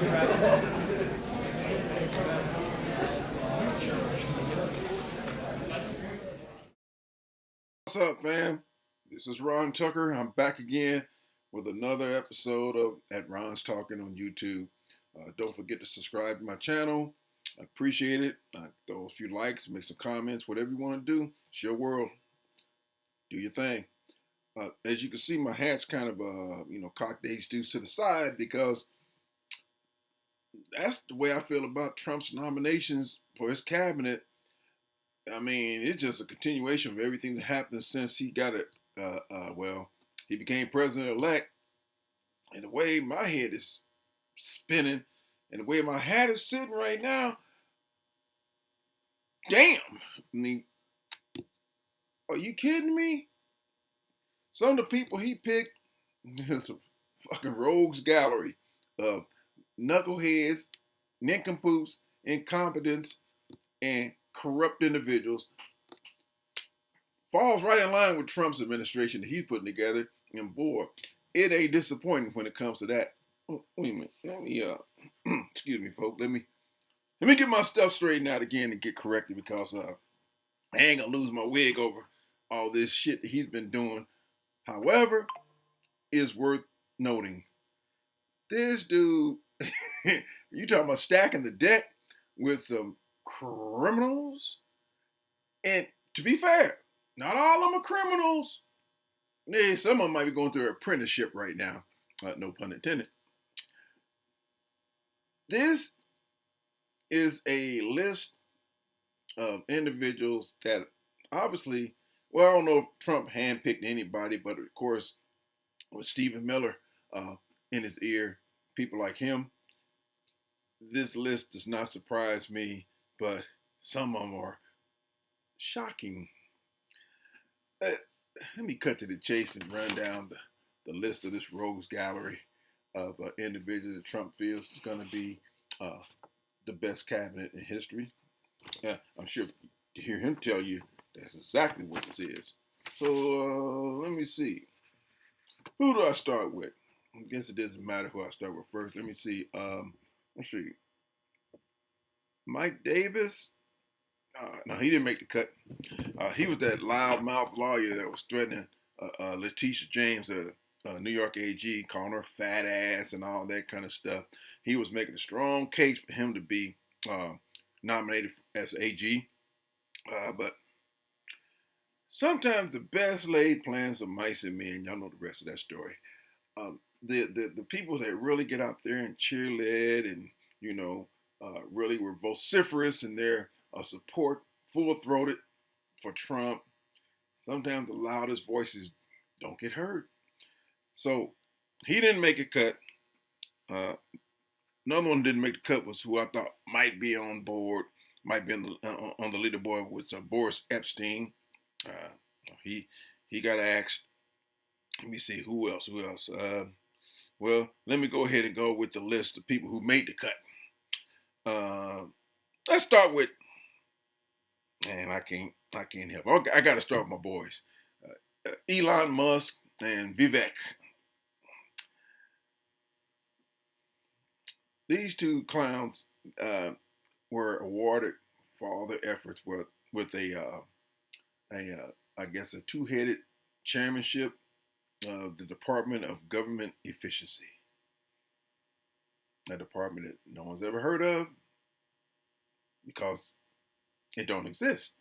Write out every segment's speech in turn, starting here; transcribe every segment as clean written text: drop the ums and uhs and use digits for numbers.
What's up, fam? This is Ron Tucker. I'm back again with another episode of At Ron's Talking on YouTube. Don't forget to subscribe to my channel. I appreciate it. Throw a few likes, make some comments, whatever you want to do. It's your world. Do your thing. As you can see, my hat's kind of, cocked deuce to the side because that's the way I feel about Trump's nominations for his cabinet. I mean, it's just a continuation of everything that happened since he got it. He became president-elect, and the way my head is spinning, and the way my hat is sitting right now, damn! I mean, are you kidding me? Some of the people he picked is a fucking rogues gallery of knuckleheads, nincompoops, incompetents, and corrupt individuals. Falls right in line with Trump's administration that he's putting together. And boy, it ain't disappointing when it comes to that. Oh, wait a minute. Let me excuse me, folks. Let me get my stuff straightened out again and get corrected because I ain't gonna lose my wig over all this shit that he's been doing. However, it's worth noting. This dude, you talking about stacking the deck with some criminals? And to be fair, not all of them are criminals. Some of them might be going through an apprenticeship right now. No pun intended. This is a list of individuals that obviously, well, I don't know if Trump handpicked anybody, but of course, with Stephen Miller in his ear, people like him, this list does not surprise me, but some of them are shocking. Let me cut to the chase and run down the list of this rogues gallery of individuals that Trump feels is going to be the best cabinet in history. I'm sure you hear him tell you that's exactly what this is. So let me see. Who do I start with? I guess it doesn't matter who I start with first. Let me see. Let's see. Mike Davis. No, he didn't make the cut. He was that loudmouth lawyer that was threatening Letitia James, New York AG, calling her fat ass and all that kind of stuff. He was making a strong case for him to be nominated as AG. But sometimes the best laid plans of mice and men. Y'all know the rest of that story. The people that really get out there and cheerlead and really were vociferous in their support, full-throated for Trump. Sometimes the loudest voices don't get heard. So he didn't make a cut. Another one didn't make the cut was who I thought might be on board, might be on the leaderboard was Boris Epstein. He got axed. Let me see who else. Well, let me go ahead and go with the list of people who made the cut. Let's start with, and I can't help. I got to start with my boys, Elon Musk and Vivek. These two clowns were awarded for all their efforts with I guess a two-headed chairmanship of the Department of Government Efficiency, a department that no one's ever heard of because it don't exist.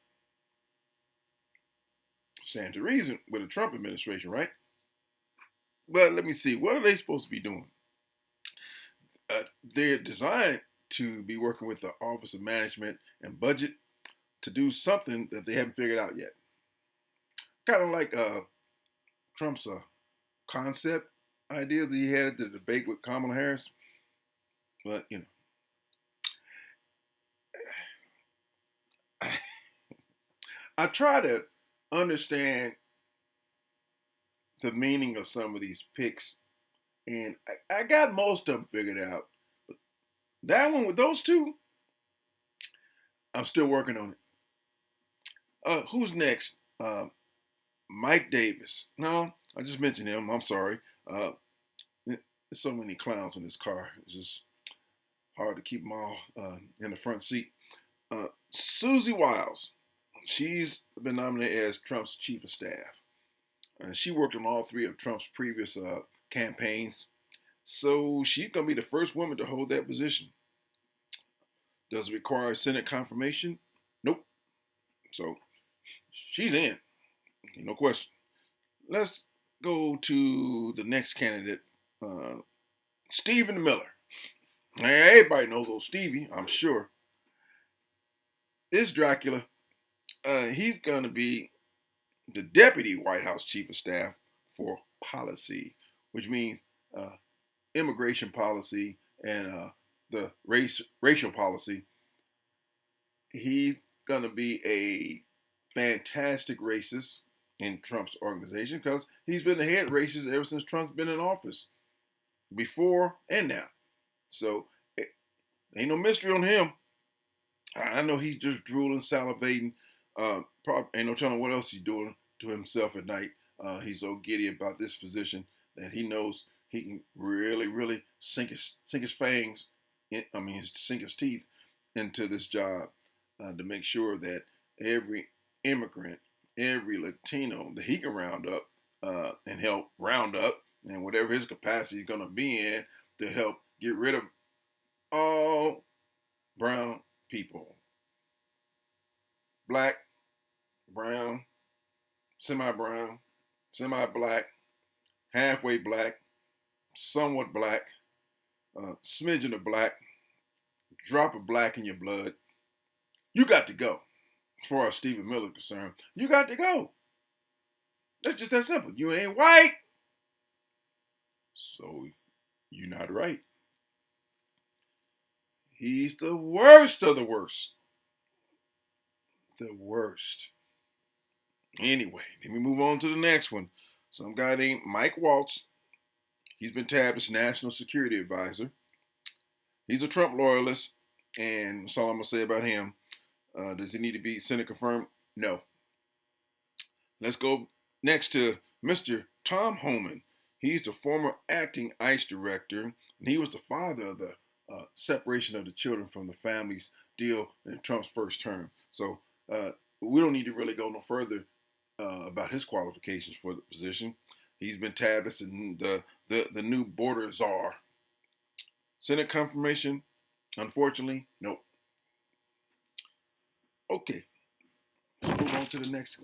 Stands to reason with the Trump administration, right? But let me see, what are they supposed to be doing? They're designed to be working with the Office of Management and Budget to do something that they haven't figured out yet. Kind of like Trump's concept idea that he had at the debate with Kamala Harris. But, I try to understand the meaning of some of these picks, and I got most of them figured out. But that one with those two, I'm still working on it. Who's next? Mike Davis. No, I just mentioned him. I'm sorry. There's so many clowns in this car. It's just hard to keep them all in the front seat. Susie Wiles, she's been nominated as Trump's chief of staff. She worked on all three of Trump's previous campaigns. So she's going to be the first woman to hold that position. Does it require Senate confirmation? Nope. So she's in. No question. Let's go to the next candidate, Stephen Miller. Everybody knows old Stevie, I'm sure. This Dracula, he's going to be the deputy White House chief of staff for policy, which means immigration policy and the racial policy. He's going to be a fantastic racist in Trump's organization because he's been the head racist ever since Trump's been in office, before and now. So ain't no mystery on him. I know he's just drooling, salivating. Probably ain't no telling what else he's doing to himself at night. He's so giddy about this position that he knows he can really, really sink his fangs. Sink his teeth into this job to make sure that every immigrant, every Latino that he can round up and help round up, and whatever his capacity is going to be in to help get rid of all brown people. Black, brown, semi-brown, semi-black, halfway black, somewhat black, smidgen of black, drop of black in your blood. You got to go. As far as Stephen Miller is concerned, you got to go. That's just that simple. You ain't white, so you're not right. He's the worst of the worst. The worst. Anyway, let me move on to the next one. Some guy named Mike Waltz. He's been tabbed as National Security Advisor. He's a Trump loyalist, and that's all I'm going to say about him. Does he need to be Senate confirmed? No. Let's go next to Mr. Tom Homan. He's the former acting ICE director, and he was the father of the separation of the children from the families deal in Trump's first term. So we don't need to really go no further about his qualifications for the position. He's been tabbed as the new border czar. Senate confirmation? Unfortunately, nope. Okay, let's move on to the next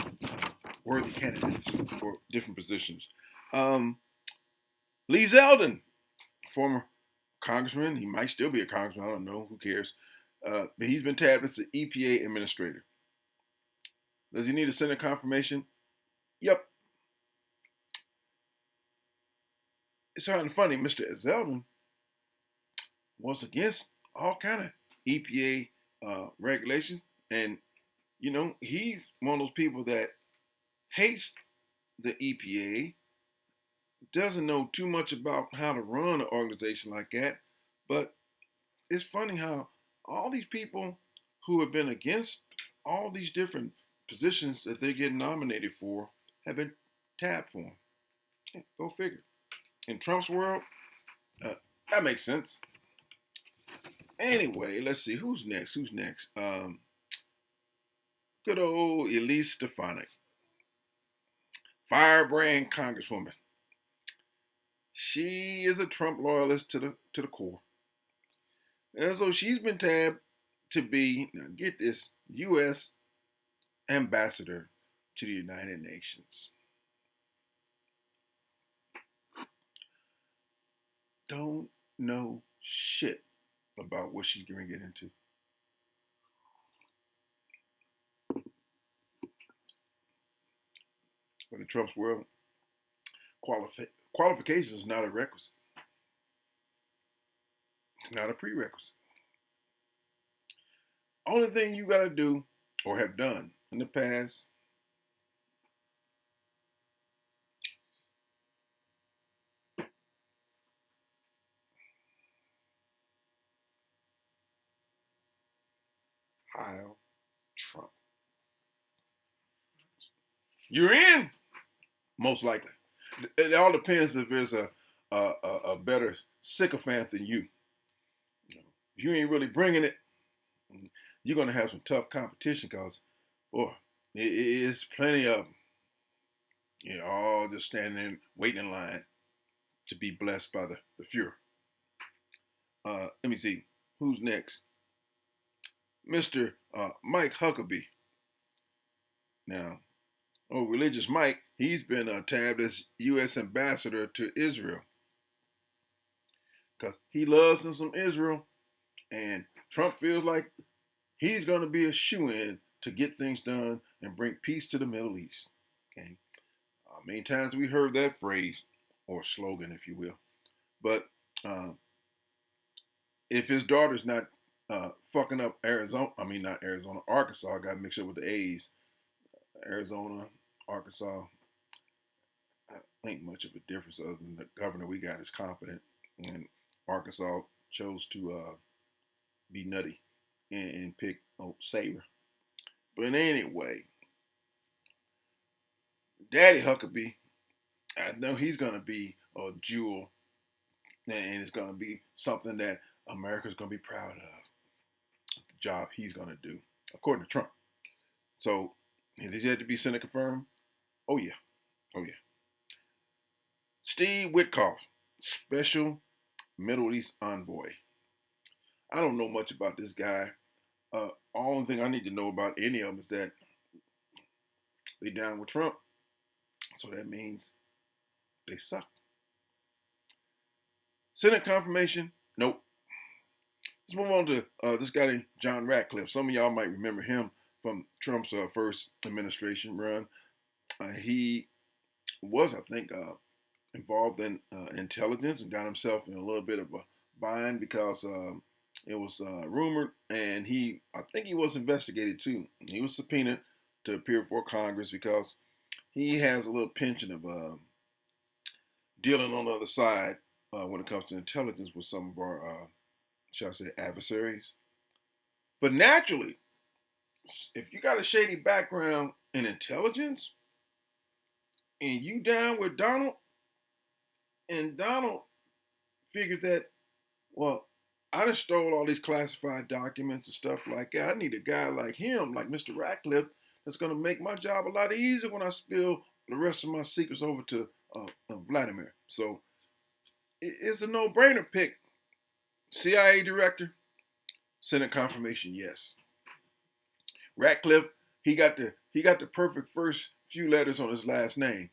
worthy candidates for different positions. Lee Zeldin, former congressman. He might still be a congressman. I don't know. Who cares? But he's been tabbed as the EPA administrator. Does he need a Senate confirmation? Yep. It's hard and funny. Mr. Zeldin was against all kind of EPA regulations, and he's one of those people that hates the EPA, doesn't know too much about how to run an organization like that. But it's funny how all these people who have been against all these different positions that they get nominated for have been tabbed for them. Yeah, go figure. In Trump's world, that makes sense. Anyway, let's see. Who's next? Good old Elise Stefanik, firebrand congresswoman. She is a Trump loyalist to the core. And so she's been tabbed to be, now get this, U.S. ambassador to the United Nations. Don't know shit about what she's going to get into. But in Trump's world, qualifications is not a requisite. It's not a prerequisite. Only thing you got to do or have done in the past Heil Trump. You're in, most likely. It all depends if there's a better sycophant than you. if you ain't really bringing it, you're gonna have some tough competition because, boy, it is plenty of them. You know, all just standing in, waiting in line to be blessed by the Fuhrer. Let me see, who's next? Mr. Mike Huckabee. Now, religious Mike, he's been tabbed as U.S. ambassador to Israel because he loves him some Israel, and Trump feels like he's going to be a shoo-in to get things done and bring peace to the Middle East. Okay, many times we heard that phrase or slogan, if you will, but if his daughter's not fucking up not Arizona, Arkansas, I got mixed up with the A's. Arizona, Arkansas, I think much of a difference other than the governor we got is competent, and Arkansas chose to be nutty and pick Saber. But anyway, Daddy Huckabee, I know he's gonna be a jewel, and it's gonna be something that America's gonna be proud of. The job he's gonna do, according to Trump. So, is he yet to be Senate confirmed? Oh yeah, oh yeah. Steve Witkoff, special Middle East envoy. I don't know much about this guy. Only thing I need to know about any of them is that they down with Trump. So that means they suck. Senate confirmation? Nope. Let's move on to this guy named John Ratcliffe. Some of y'all might remember him from Trump's first administration run. He was, I think, involved in intelligence and got himself in a little bit of a bind because it was rumored, and I think he was investigated too. He was subpoenaed to appear before Congress because he has a little penchant of dealing on the other side when it comes to intelligence with some of our, shall I say, adversaries. But naturally, if you got a shady background in intelligence and you down with Donald, and Donald figured that, well, I just stole all these classified documents and stuff like that. I need a guy like him, like Mr. Ratcliffe, that's going to make my job a lot easier when I spill the rest of my secrets over to Vladimir. So it's a no-brainer pick. CIA director, Senate confirmation, yes. Ratcliffe, he got the perfect first few letters on his last name.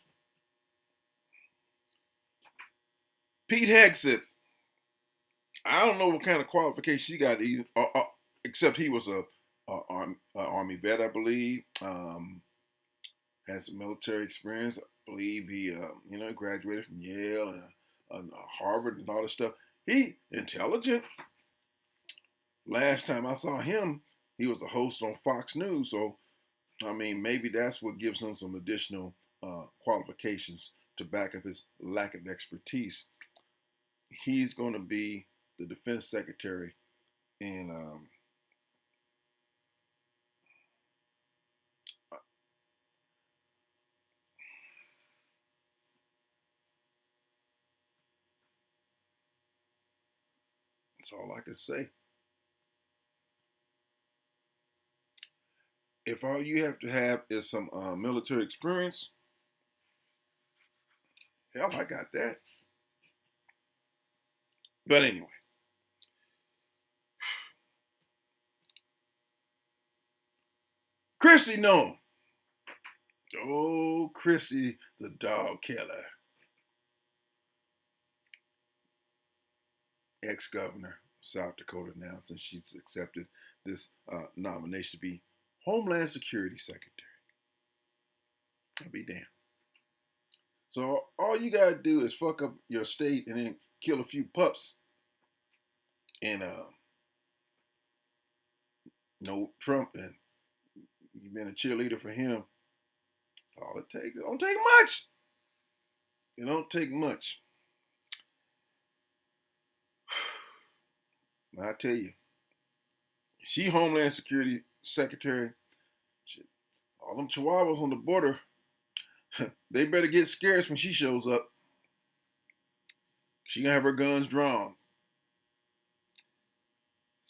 Pete Hegseth, I don't know what kind of qualifications he got, except he was a Army vet, I believe. Has some military experience. I believe he, graduated from Yale and Harvard and all this stuff. He intelligent. Last time I saw him, he was a host on Fox News. So, I mean, maybe that's what gives him some additional qualifications to back up his lack of expertise. He's going to be the defense secretary in that's all I can say. If all you have to have is some military experience, hell, I got that. But anyway, Christy Nome. Oh, Christy, the dog killer. Ex-governor of South Dakota now, since she's accepted this nomination to be Homeland Security Secretary. I'll be damned. So all you gotta do is fuck up your state and then kill a few pups. And no Trump, and you've been a cheerleader for him. That's all it takes. It don't take much. It don't take much. I tell you, she Homeland Security Secretary. Shit, all them chihuahuas on the border, they better get scarce when she shows up. She gonna have her guns drawn.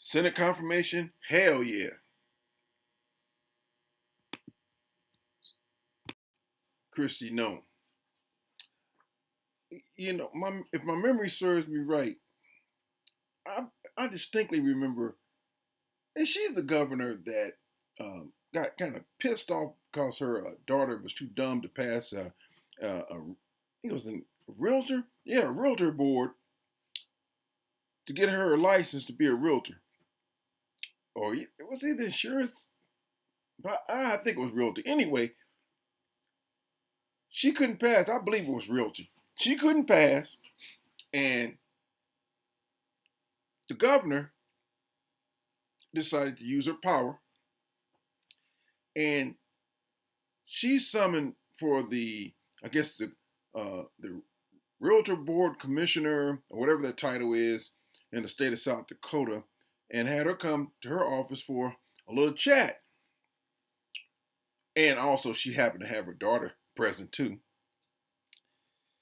Senate confirmation, hell yeah. Christy, no. If my memory serves me right, I, I distinctly remember, and she's the governor that got kind of pissed off because her daughter was too dumb to pass I think it was a realtor, yeah, a realtor board to get her a license to be a realtor, or it was either insurance, but I think it was realtor. Anyway, she couldn't pass. I believe it was realtor. She couldn't pass, and the governor decided to use her power, and she summoned for I guess the realtor board commissioner or whatever that title is in the state of South Dakota, and had her come to her office for a little chat. And also, she happened to have her daughter present too.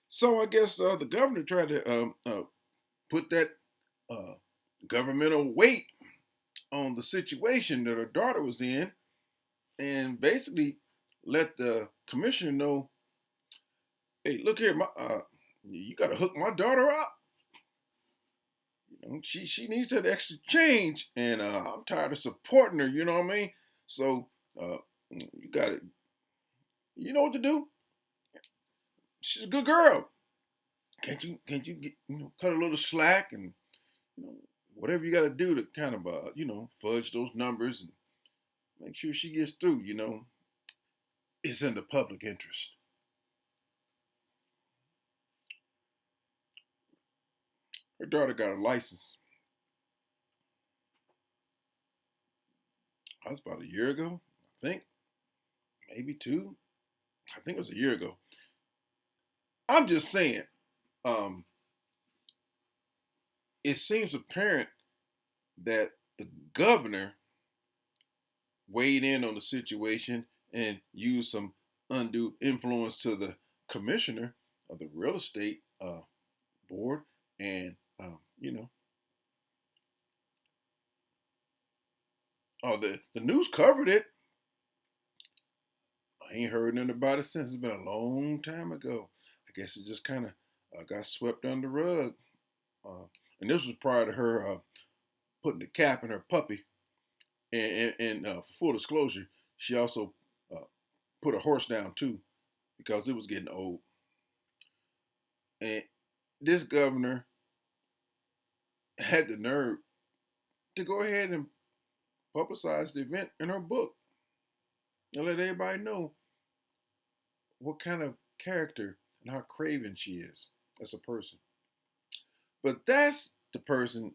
So I guess the governor tried to put that uh, governmental weight on the situation that her daughter was in, and basically let the commissioner know, hey, look here, you got to hook my daughter up. She needs that extra change, and I'm tired of supporting her. You know what I mean? So you got to, you know what to do. She's a good girl. Can't you get cut a little slack and whatever you got to do to kind of fudge those numbers and make sure she gets through. It's in the public interest. Her daughter got a license. That was about a year ago, I think, maybe two. I think it was a year ago. I'm just saying, um, it seems apparent that the governor weighed in on the situation and used some undue influence to the commissioner of the real estate board, and oh, the news covered it. I ain't heard nothing about it since. It's been a long time ago. I guess it just kind of got swept under the rug. Uh, and this was prior to her putting the cap in her puppy. And for full disclosure, she also uh, put a horse down too because it was getting old. And this governor had the nerve to go ahead and publicize the event in her book and let everybody know what kind of character and how craven she is as a person. But that's the person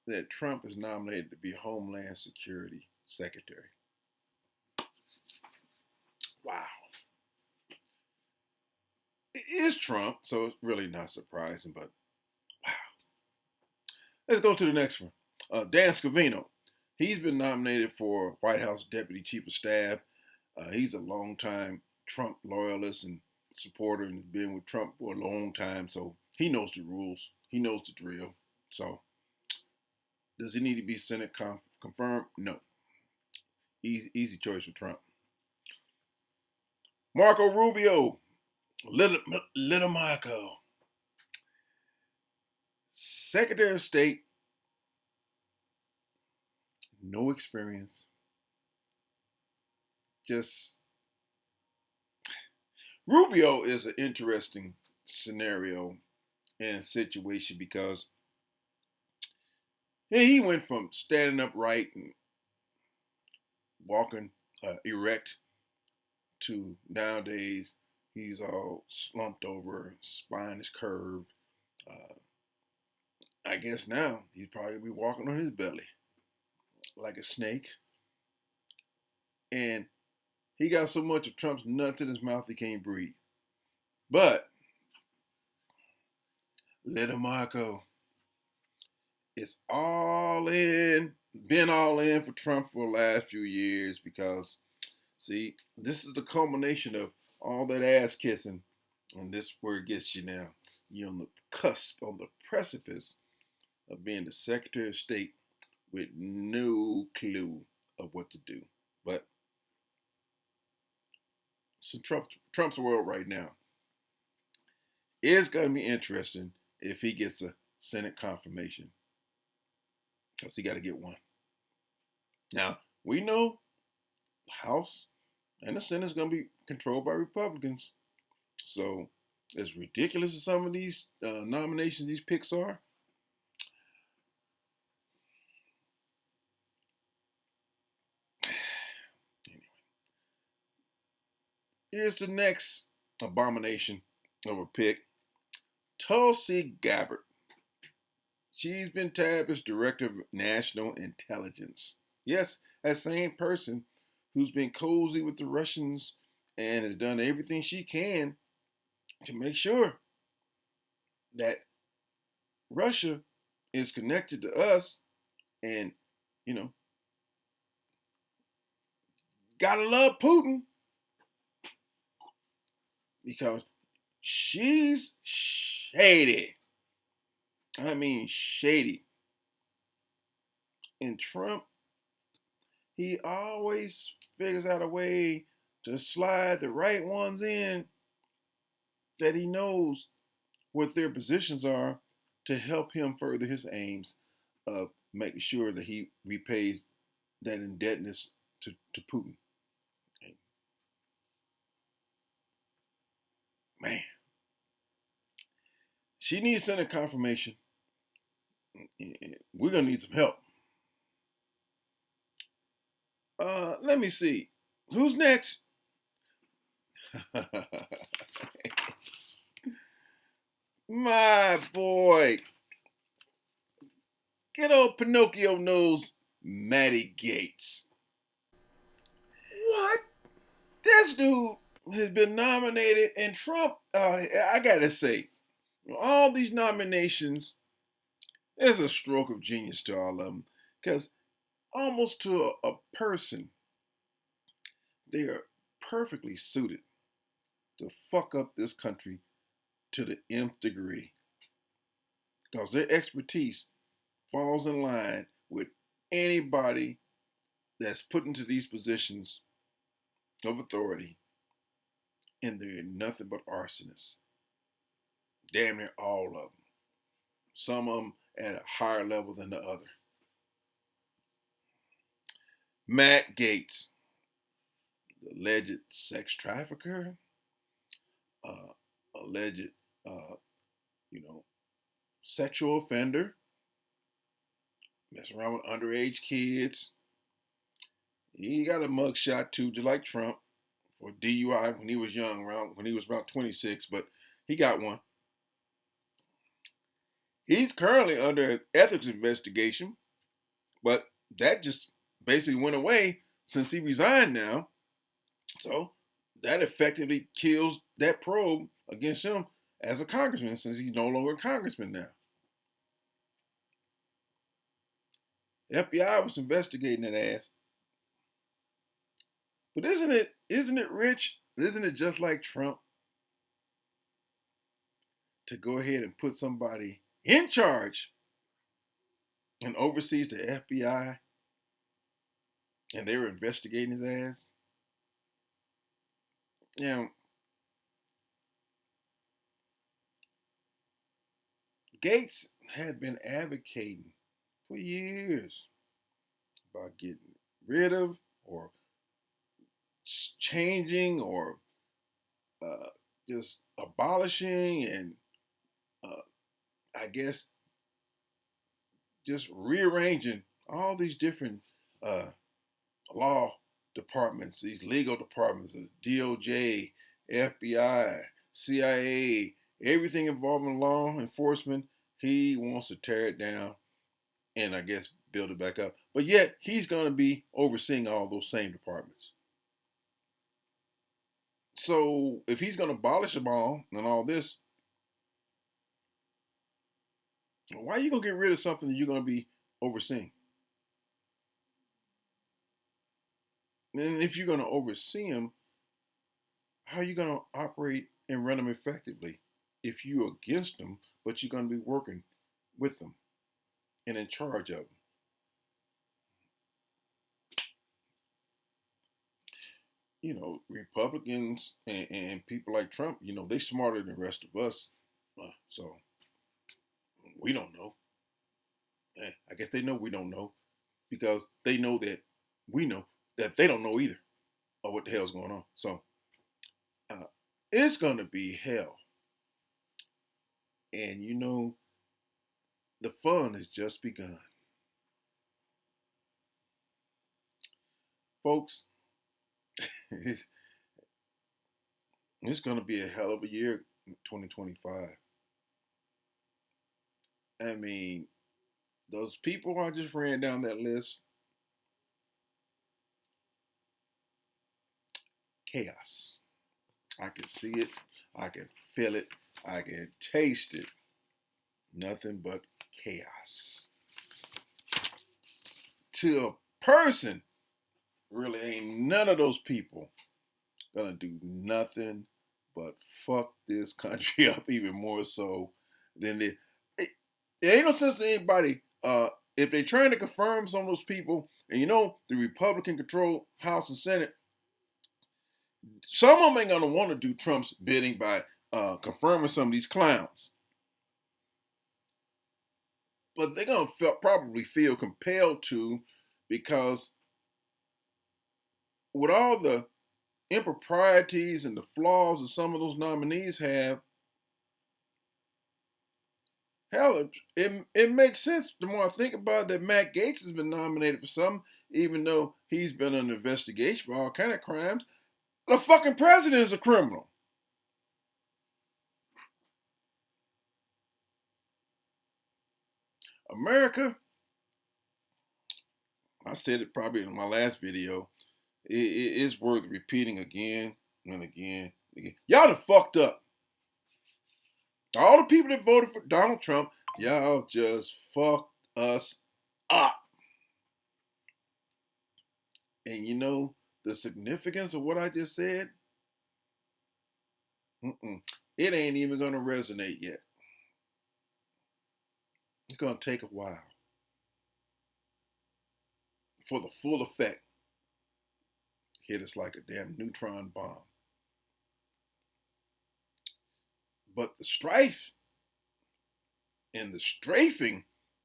that Trump is nominated to be Homeland Security Secretary. Wow. It is Trump, so it's really not surprising, but wow. Let's go to the next one. Dan Scavino. He's been nominated for White House Deputy Chief of Staff. He's a longtime Trump loyalist and supporter and has been with Trump for a long time, so he knows the rules. He knows the drill. So, does he need to be Senate confirmed? No. Easy choice for Trump. Marco Rubio, little Marco, Secretary of State, no experience. Just Rubio is an interesting scenario and situation because he went from standing upright and walking erect to nowadays he's all slumped over, spine is curved. Uh, I guess now he'd probably be walking on his belly like a snake. And he got so much of Trump's nuts in his mouth he can't breathe. But little Marco is all in, been all in for Trump for the last few years because, see, this is the culmination of all that ass kissing, and this is where it gets you now. You're on the cusp, on the precipice of being the Secretary of State with no clue of what to do. But it's Trump's world right now. It's going to be interesting if he gets a Senate confirmation, because he got to get one. Now, we know the House and the Senate is going to be controlled by Republicans. So, as ridiculous as some of these nominations, these picks are, anyway, here's the next abomination of a pick. Tulsi Gabbard. She's been tabbed as Director of National Intelligence. Yes, that same person who's been cozy with the Russians and has done everything she can to make sure that Russia is connected to us, and, you know, gotta love Putin because she's shady. I mean, shady. And Trump, he always figures out a way to slide the right ones in that he knows what their positions are to help him further his aims of making sure that he repays that indebtedness to Putin. Okay. Man, she needs Senate confirmation. We're going to need some help. Let me see. Who's next? My boy. Good old Pinocchio nose, Matty Gates. What? This dude has been nominated, and Trump, I gotta say, all these nominations is a stroke of genius to all of them. Because almost to a person, they are perfectly suited to fuck up this country to the nth degree. Because their expertise falls in line with anybody that's put into these positions of authority, and they're nothing but arsonists. Damn near all of them. Some of them at a higher level than the other. Matt Gaetz, the alleged sex trafficker, alleged, you know, sexual offender, messing around with underage kids. He got a mugshot too, just like Trump, for DUI when he was young, around when he was about 26, but he got one. He's currently under an ethics investigation, but that just basically went away since he resigned now. So that effectively kills that probe against him as a congressman, since he's no longer a congressman now. The FBI was investigating that ass. But isn't it rich? Isn't it just like Trump to go ahead and put somebody in charge and oversees the FBI, and they were investigating his ass? You know, Gates had been advocating for years about getting rid of or changing or just abolishing and I guess just rearranging all these different law departments, these legal departments, DOJ, FBI, CIA, everything involving law enforcement. He wants to tear it down and I guess build it back up. But yet he's going to be overseeing all those same departments. So if he's going to abolish them all and all this, why are you going to get rid of something that you're going to be overseeing? And if you're going to oversee them, how are you going to operate and run them effectively if you're against them, but you're going to be working with them and in charge of them? Republicans and people like Trump, they smarter than the rest of us. So we don't know. I guess they know we don't know because they know that we know that they don't know either of what the hell's going on. So uh, it's going to be hell. And the fun has just begun. Folks, it's, it's going to be a hell of a year, 2025. I mean, those people I just ran down that list, chaos. I can see it, I can feel it, I can taste it. Nothing but chaos. To a person, really ain't none of those people gonna do nothing but fuck this country up even more so than they. It ain't no sense to anybody. If they're trying to confirm some of those people, and the Republican controlled House and Senate, some of them ain't gonna want to do Trump's bidding by confirming some of these clowns. But they're gonna probably feel compelled to, because with all the improprieties and the flaws that some of those nominees have, hell, it makes sense the more I think about it that Matt Gaetz has been nominated for something, even though he's been under investigation for all kind of crimes. The fucking president is a criminal. America, I said it probably in my last video, it's worth repeating again and again and again. Y'all done fucked up. All the people that voted for Donald Trump, y'all just fucked us up. And the significance of what I just said? It ain't even going to resonate yet. It's going to take a while for the full effect. Hit us like a damn neutron bomb. But the strife and the strafing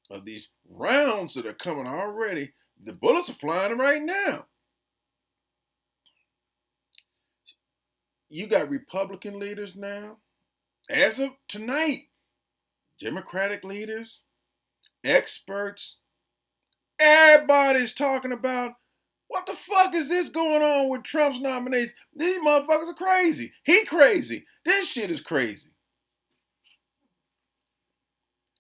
of these rounds that are coming already, the bullets are flying right now. You got Republican leaders now, as of tonight, Democratic leaders, experts, everybody's talking about what the fuck is this going on with Trump's nomination? These motherfuckers are crazy. He crazy. This shit is crazy.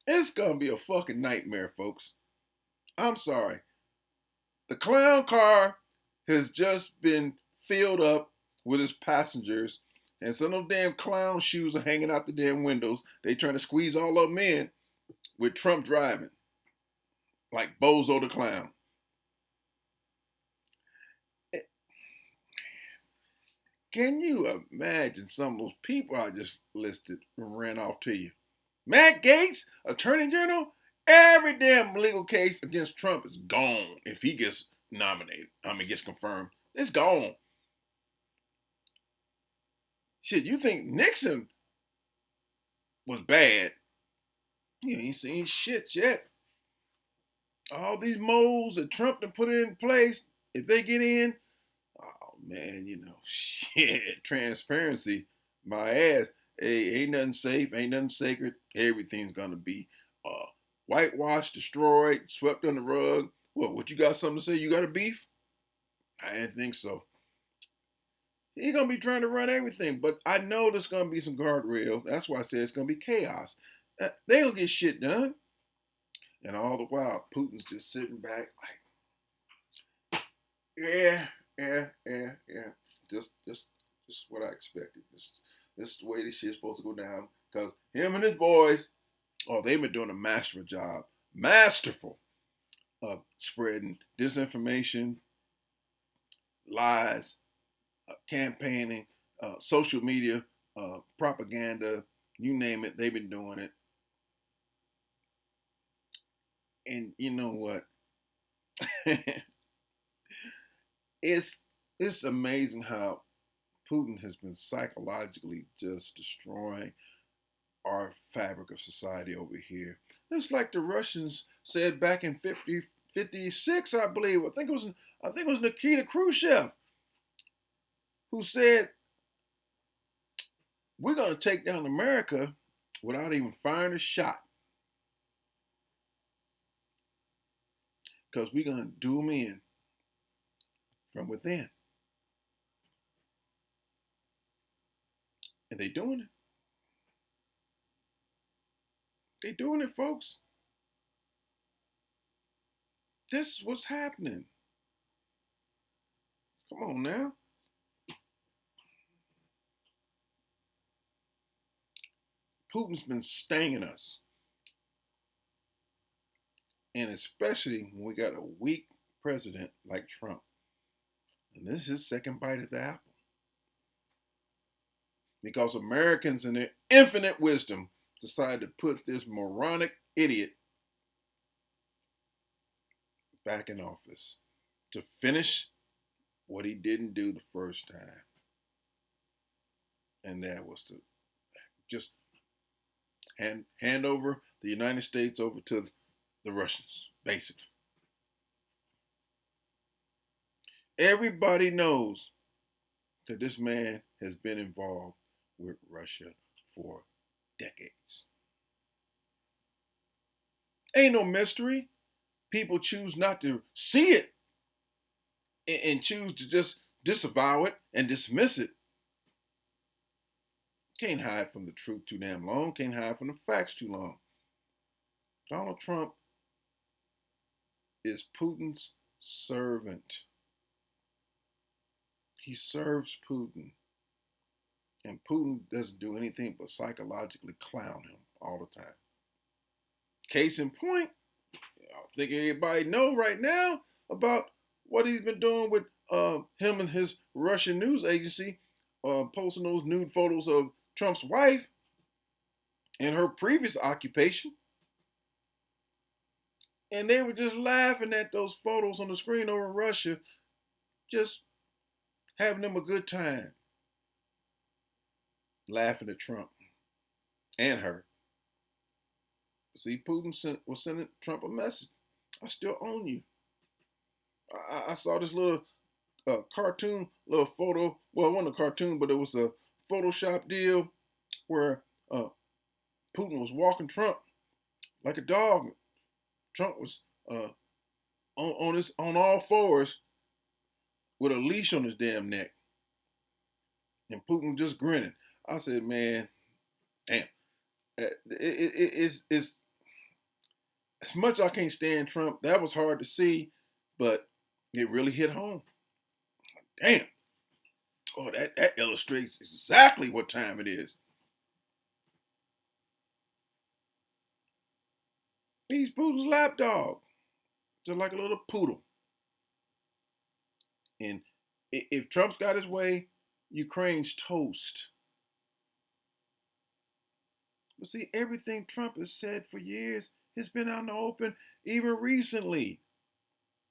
It's gonna be a fucking nightmare, folks. I'm sorry. The clown car has just been filled up with his passengers, and some of them damn clown shoes are hanging out the damn windows. They trying to squeeze all of them in with Trump driving, like Bozo the Clown. Can you imagine some of those people I just listed ran off to you? Matt Gaetz, Attorney General, every damn legal case against Trump is gone if he gets nominated. Gets confirmed. It's gone. Shit, you think Nixon was bad? You ain't seen shit yet. All these moles that Trump done put in place, if they get in, oh man, shit, transparency, my ass. Hey, ain't nothing safe, ain't nothing sacred. Everything's gonna be whitewashed, destroyed, swept under the rug. What you got something to say? You got a beef? I didn't think so. He's gonna be trying to run everything, but I know there's gonna be some guardrails. That's why I said it's gonna be chaos. They gonna get shit done, and all the while Putin's just sitting back like, yeah. Just what I expected. This is the way this shit's supposed to go down. Because him and his boys, they've been doing a masterful of spreading disinformation, lies, campaigning, social media, propaganda, you name it, they've been doing it. And you know what? it's It's amazing how Putin has been psychologically just destroying our fabric of society over here. It's like the Russians said back in 56, I believe. I think it was Nikita Khrushchev who said, "We're going to take down America without even firing a shot because we're going to do them in from within." And they're doing it. They're doing it, folks. This is what's happening. Come on now. Putin's been stinging us. And especially when we got a weak president like Trump. And this is his second bite at the apple. Because Americans, in their infinite wisdom, decided to put this moronic idiot back in office to finish what he didn't do the first time. And that was to just hand over the United States over to the Russians, basically. Everybody knows that this man has been involved with Russia for decades. Ain't no mystery. People choose not to see it and choose to just disavow it and dismiss it. Can't hide from the truth too damn long. Can't hide from the facts too long. Donald Trump is Putin's servant. He serves Putin. And Putin doesn't do anything but psychologically clown him all the time. Case in point, I think everybody know right now about what he's been doing with him and his Russian news agency, posting those nude photos of Trump's wife and her previous occupation. And they were just laughing at those photos on the screen over in Russia, just having them a good time. Laughing at Trump and her. See, Putin was sending Trump a message. I still own you. I saw this little cartoon, little photo. Well, it wasn't a cartoon, but it was a Photoshop deal where Putin was walking Trump like a dog. Trump was on all fours with a leash on his damn neck, and Putin just grinning. I said, man, damn. It's as much I can't stand Trump. That was hard to see, but it really hit home. Damn. Oh, that illustrates exactly what time it is. He's Putin's lapdog, just like a little poodle. And if Trump's got his way, Ukraine's toast. But see, everything Trump has said for years has been out in the open, even recently,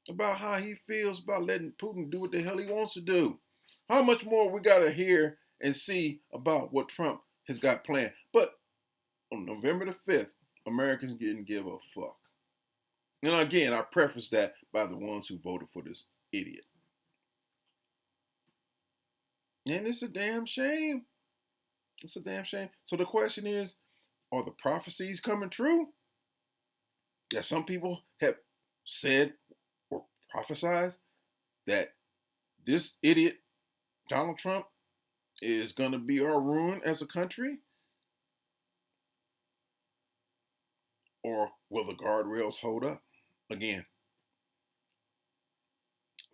about how he feels about letting Putin do what the hell he wants to do. How much more we got to hear and see about what Trump has got planned. But on November the 5th, Americans didn't give a fuck. And again, I preface that by the ones who voted for this idiot. And it's a damn shame. It's a damn shame. So the question is, are the prophecies coming true? That some people have said or prophesized that this idiot, Donald Trump, is going to be our ruin as a country? Or will the guardrails hold up? Again,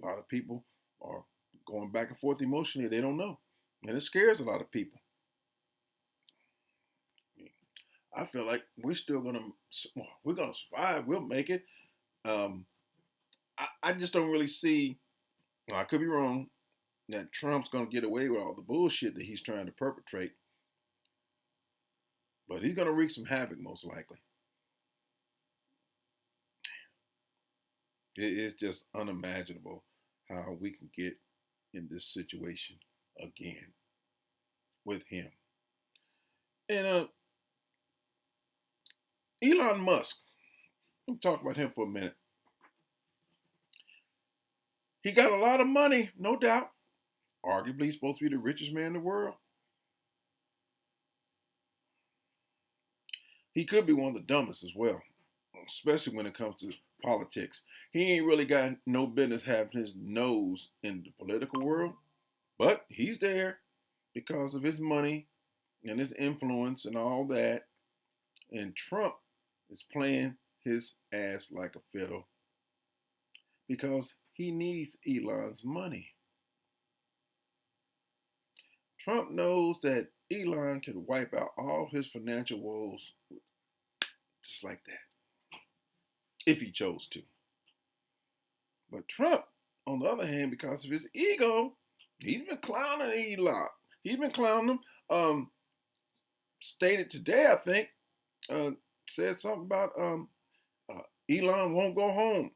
a lot of people are going back and forth emotionally. They don't know. And it scares a lot of people. I feel like we're still we're gonna survive. We'll make it. I just don't really see. I could be wrong. That Trump's gonna get away with all the bullshit that he's trying to perpetrate, but he's gonna wreak some havoc most likely. It is just unimaginable how we can get in this situation again with him. And Elon Musk, let me talk about him for a minute. He got a lot of money, no doubt. Arguably, he's supposed to be the richest man in the world. He could be one of the dumbest as well, especially when it comes to politics. He ain't really got no business having his nose in the political world, but he's there because of his money and his influence and all that. And Trump is playing his ass like a fiddle because he needs Elon's money. Trump knows that Elon can wipe out all his financial woes just like that, if he chose to. But Trump, on the other hand, because of his ego, he's been clowning Elon. He's been clowning him. Stated today, I think, said something about Elon won't go home.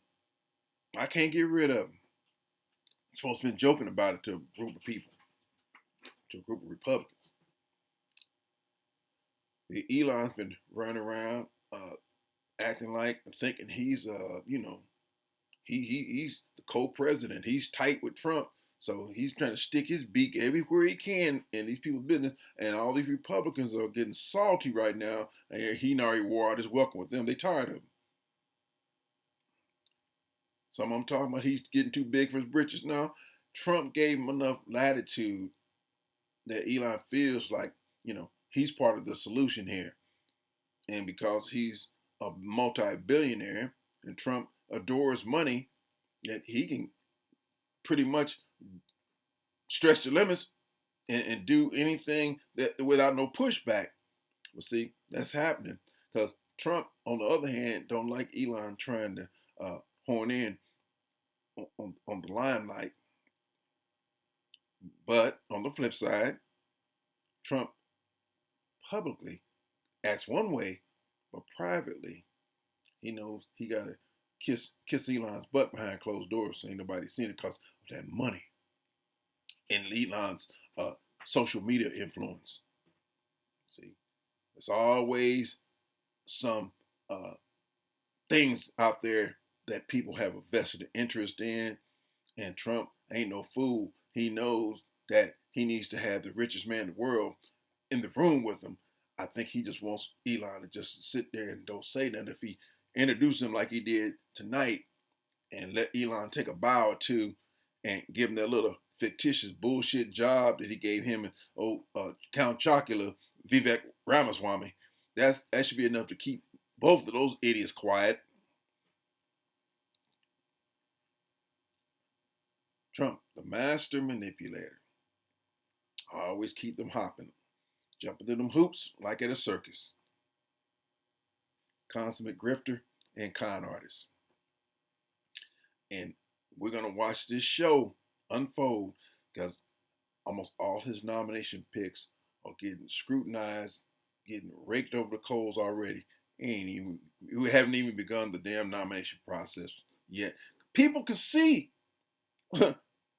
I can't get rid of him. He's supposed to be joking about it to a group of people, to a group of Republicans. Elon's been running around acting like, thinking he's, he's the co-president. He's tight with Trump. So he's trying to stick his beak everywhere he can in these people's business. And all these Republicans are getting salty right now. And he already wore out his welcome with them. They tired of him. Some of them talking about he's getting too big for his britches. Now, Trump gave him enough latitude that Elon feels like, he's part of the solution here. And because he's a multi-billionaire and Trump adores money, that he can pretty much stretch the limits and do anything that without no pushback. Well, see, that's happening because Trump, on the other hand, don't like Elon trying to horn in on the limelight. But on the flip side, Trump publicly acts one way, but privately, he knows he got to kiss Elon's butt behind closed doors so ain't nobody seen it because of that money and Elon's social media influence. See, there's always some things out there that people have a vested interest in, and Trump ain't no fool. He knows that he needs to have the richest man in the world in the room with him. I think he just wants Elon to just sit there and don't say nothing. If he introduce him like he did tonight and let Elon take a bow or two and give him that little fictitious bullshit job that he gave him and Count Chocula, Vivek Ramaswamy, that should be enough to keep both of those idiots quiet. Trump, the master manipulator. I always keep them hopping, jumping through them hoops like at a circus. Consummate grifter and con artist. And we're going to watch this show unfold because almost all his nomination picks are getting scrutinized, getting raked over the coals already. We haven't even begun the damn nomination process yet. People can see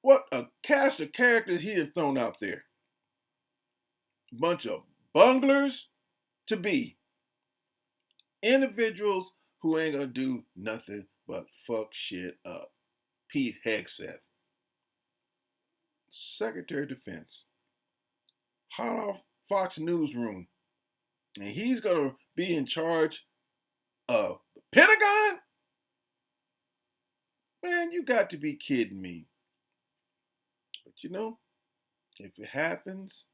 what a cast of characters he had thrown out there. Bunch of bunglers to be. Individuals who ain't gonna do nothing but fuck shit up. Pete Hegseth, Secretary of Defense, hot off Fox Newsroom, and he's gonna be in charge of the Pentagon? Man, you got to be kidding me. But if it happens,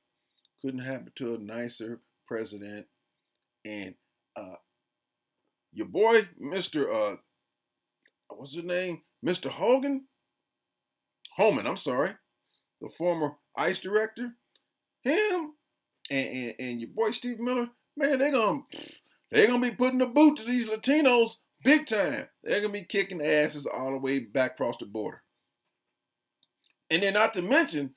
couldn't happen to a nicer president. And your boy, Mr. What's his name? Mr. Homan, I'm sorry, the former ICE director, him and your boy Steve Miller, man, they're gonna be putting the boot to these Latinos big time. They're gonna be kicking asses all the way back across the border. And then not to mention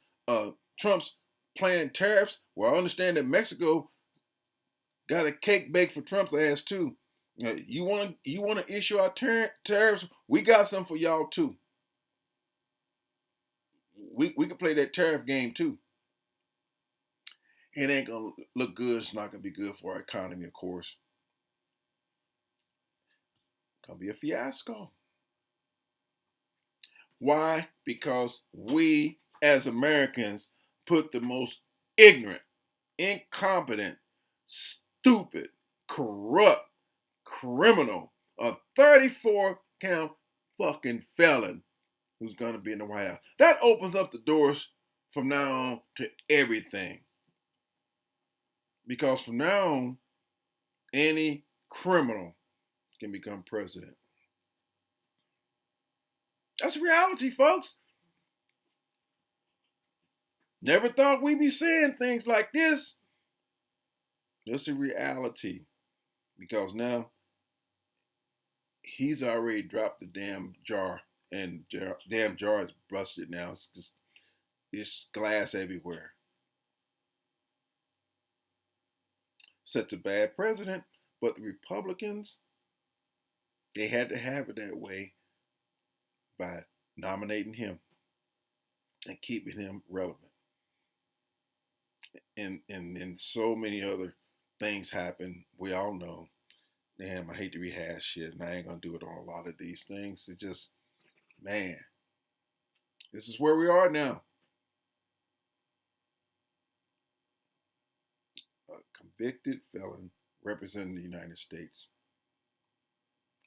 Trump's planned tariffs. Well, I understand that Mexico got a cake baked for Trump's ass too. You want to issue our tariffs? We got some for y'all too. we can play that tariff game too. It ain't gonna look good. It's not gonna be good for our economy, of course. It's gonna be a fiasco. Why? Because we as Americans put the most ignorant, incompetent, stupid, corrupt, criminal, a 34 count fucking felon who's going to be in the White House. That opens up the doors from now on to everything. Because from now on, any criminal can become president. That's reality, folks. Never thought we'd be saying things like this. It's a reality. Because now he's already dropped the damn jar, and damn jar is busted now. It's glass everywhere. Sets a bad precedent, but the Republicans, they had to have it that way by nominating him and keeping him relevant. And so many other things happen. We all know. Damn, I hate to rehash shit, and I ain't gonna do it on a lot of these things. It just, man, this is where we are now. A convicted felon representing the United States.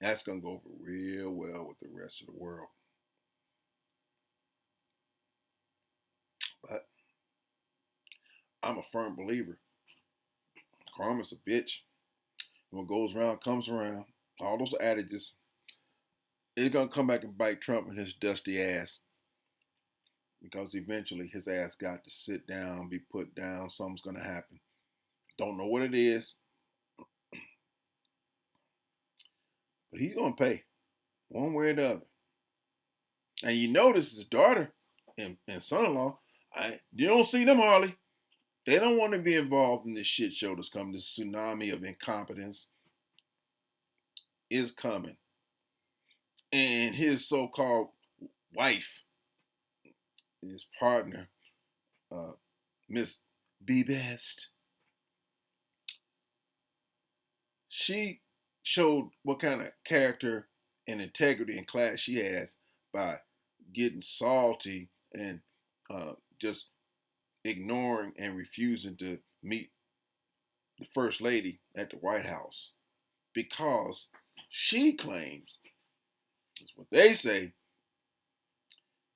That's gonna go over real well with the rest of the world. But I'm a firm believer. Karma's a bitch. What goes around comes around. All those adages, it's gonna come back and bite Trump in his dusty ass. Because eventually his ass got to sit down, be put down. Something's gonna happen. Don't know what it is, but he's gonna pay one way or the other. And you notice his daughter and son-in-law, you don't see them hardly. They don't want to be involved in this shit show that's coming. This tsunami of incompetence is coming. And his so-called wife, his partner, Miss Be Best, she showed what kind of character and integrity and class she has by getting salty and just ignoring and refusing to meet the First Lady at the White House because she claims, that's what they say,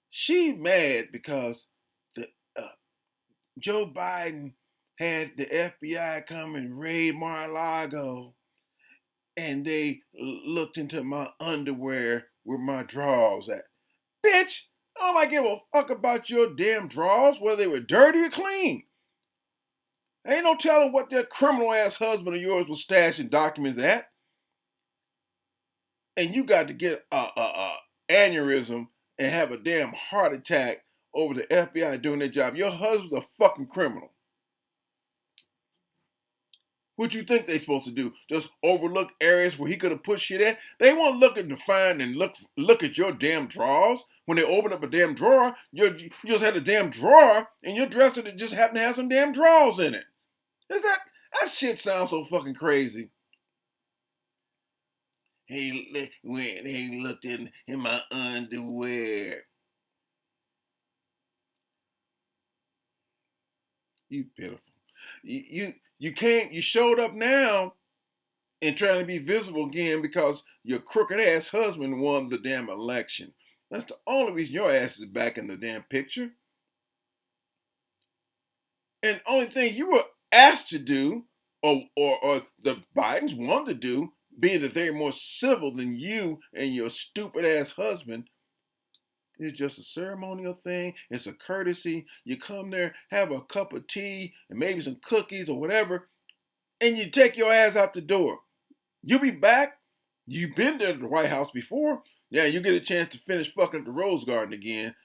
she mad because the Joe Biden had the FBI come and raid Mar-a-Lago and they looked into my underwear with my drawers at. Bitch, I don't give a fuck about your damn drawers, whether they were dirty or clean. Ain't no telling what that criminal ass husband of yours was stashing documents at. And you got to get a aneurysm and have a damn heart attack over the FBI doing their job. Your husband's a fucking criminal. What you think they supposed to do? Just overlook areas where he could have put shit at? They won't look at the find and look at your damn drawers. When they open up a damn drawer, you just had a damn drawer and your dresser that just happened to have some damn drawers in it. That shit sounds so fucking crazy. He looked in my underwear. You pitiful. You showed up now and trying to be visible again because your crooked ass husband won the damn election. That's the only reason your ass is back in the damn picture. And the only thing you were asked to do, or the Bidens wanted to do, being that they're more civil than you and your stupid ass husband, it's just a ceremonial thing. It's a courtesy. You come there, have a cup of tea and maybe some cookies or whatever, and you take your ass out the door. You'll be back. You've been to the White House before. Yeah, you get a chance to finish fucking at the Rose Garden again,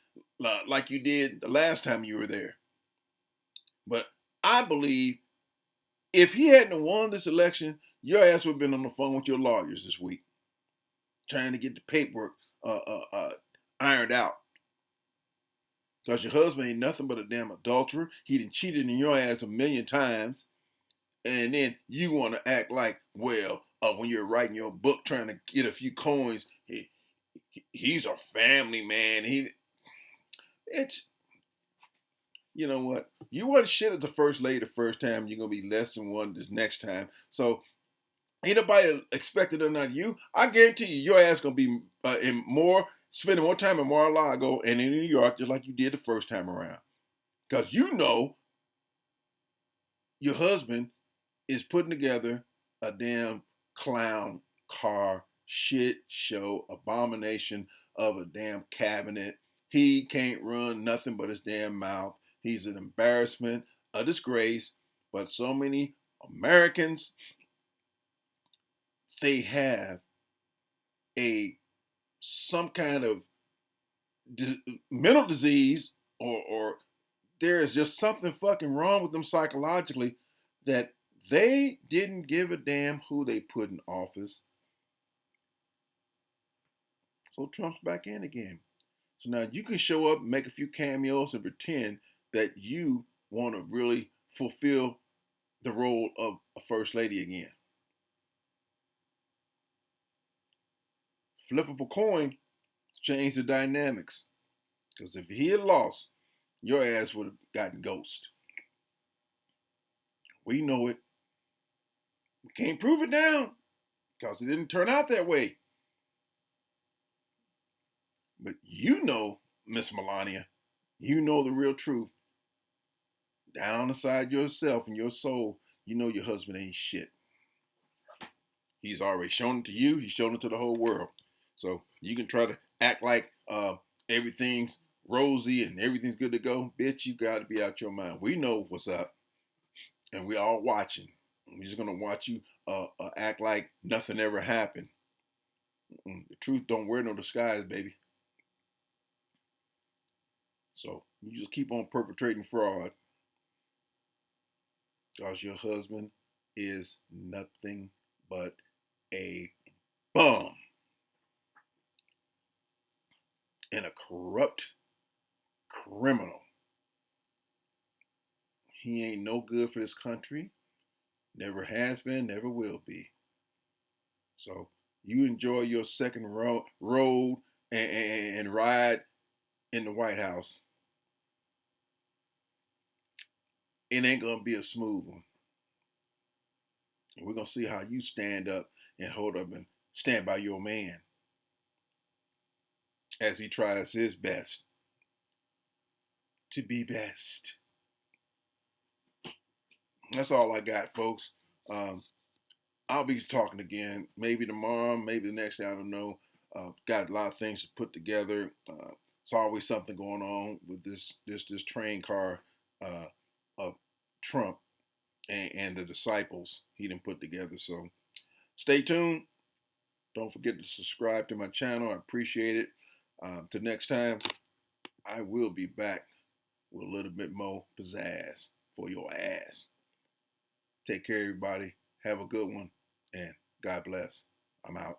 like you did the last time you were there. But I believe if he hadn't won this election, your ass would have been on the phone with your lawyers this week, trying to get the paperwork ironed out. Because your husband ain't nothing but a damn adulterer. He done cheated in your ass a million times. And then you want to act like, well, when you're writing your book trying to get a few coins, he's a family man. It's, you know what? You wasn't shit as the first lady the first time. You're going to be less than one this next time. So ain't nobody expected nothing out of you. I guarantee you, your ass going to be spending more time in Mar-a-Lago and in New York just like you did the first time around. Because you know your husband is putting together a damn clown car shit show abomination of a damn cabinet. He can't run nothing but his damn mouth. He's an embarrassment, a disgrace. But so many Americans, they have some kind of mental disease, or there is just something fucking wrong with them psychologically, that they didn't give a damn who they put in office. So Trump's back in again. So now you can show up, make a few cameos, and pretend that you want to really fulfill the role of a first lady again. Flip of a coin, change the dynamics. Because if he had lost, your ass would have gotten ghost. We know it. We can't prove it now because it didn't turn out that way. But you know, Miss Melania, you know the real truth. Down inside yourself and your soul, you know your husband ain't shit. He's already shown it to you. He's shown it to the whole world. So you can try to act like everything's rosy and everything's good to go. Bitch, you got to be out your mind. We know what's up, and we all watching. We're just gonna watch you act like nothing ever happened. The truth don't wear no disguise, baby. So you just keep on perpetrating fraud because your husband is nothing but a bum and a corrupt criminal. He ain't no good for this country. Never has been, never will be. So you enjoy your second road and ride in the White House. It ain't gonna be a smooth one. And we're gonna see how you stand up and hold up and stand by your man as he tries his best to be best. That's all I got, folks. I'll be talking again, maybe tomorrow, maybe the next day. I don't know. Got a lot of things to put together. It's always something going on with this train car of Trump and the disciples he didn't put together. So stay tuned. Don't forget to subscribe to my channel. I appreciate it. Till next time, I will be back with a little bit more pizzazz for your ass. Take care, everybody. Have a good one, and God bless. I'm out.